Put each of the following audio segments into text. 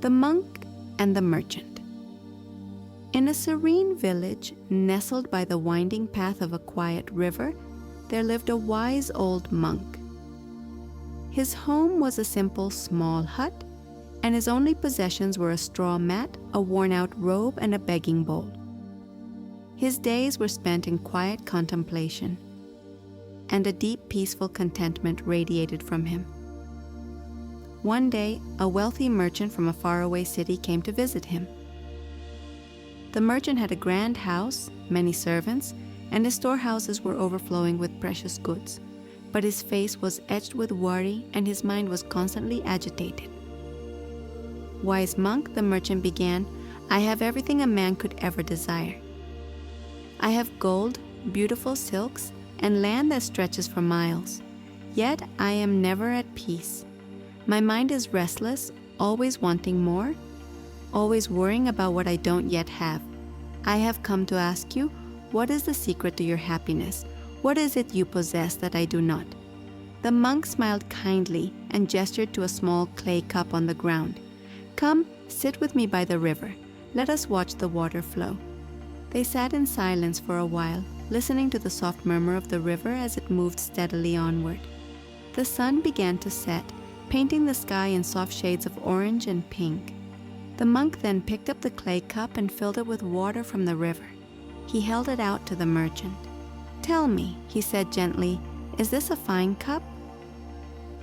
The Monk and the Merchant. In a serene village nestled by the winding path of a quiet river, there lived a wise old monk. His home was a simple small hut, and his only possessions were a straw mat, a worn-out robe, and a begging bowl. His days were spent in quiet contemplation, and a deep, peaceful contentment radiated from him. One day, a wealthy merchant from a faraway city came to visit him. The merchant had a grand house, many servants, and his storehouses were overflowing with precious goods, but his face was etched with worry and his mind was constantly agitated. "Wise monk," the merchant began, "I have everything a man could ever desire. I have gold, beautiful silks, and land that stretches for miles. Yet I am never at peace. My mind is restless, always wanting more, always worrying about what I don't yet have. I have come to ask you, what is the secret to your happiness? What is it you possess that I do not?" The monk smiled kindly and gestured to a small clay cup on the ground. "Come, sit with me by the river. Let us watch the water flow." They sat in silence for a while, listening to the soft murmur of the river as it moved steadily onward. The sun began to set, painting the sky in soft shades of orange and pink. The monk then picked up the clay cup and filled it with water from the river. He held it out to the merchant. "Tell me," he said gently, "is this a fine cup?"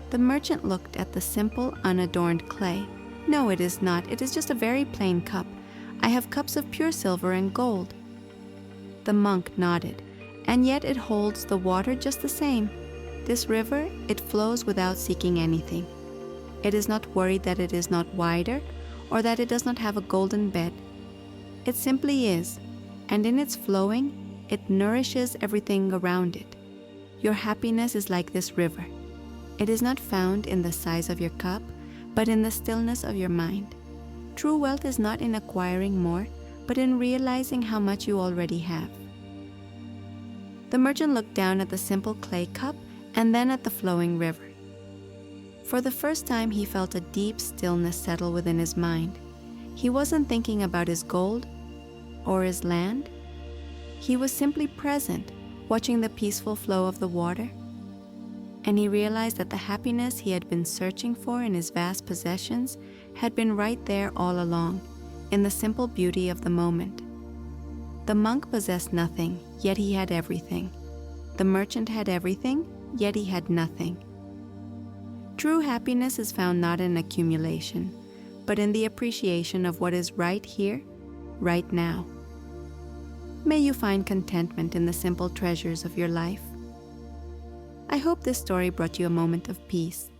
The merchant looked at the simple, unadorned clay. "No, it is not. It is just a very plain cup. I have cups of pure silver and gold." The monk nodded. "And yet it holds the water just the same. This river, it flows without seeking anything. It is not worried that it is not wider, or that it does not have a golden bed. It simply is, and in its flowing, it nourishes everything around it. Your happiness is like this river. It is not found in the size of your cup, but in the stillness of your mind. True wealth is not in acquiring more, but in realizing how much you already have." The merchant looked down at the simple clay cup and then at the flowing river. For the first time, he felt a deep stillness settle within his mind. He wasn't thinking about his gold or his land. He was simply present, watching the peaceful flow of the water. And he realized that the happiness he had been searching for in his vast possessions had been right there all along, in the simple beauty of the moment. The monk possessed nothing, yet he had everything. The merchant had everything, yet he had nothing. True happiness is found not in accumulation, but in the appreciation of what is right here, right now. May you find contentment in the simple treasures of your life. I hope this story brought you a moment of peace.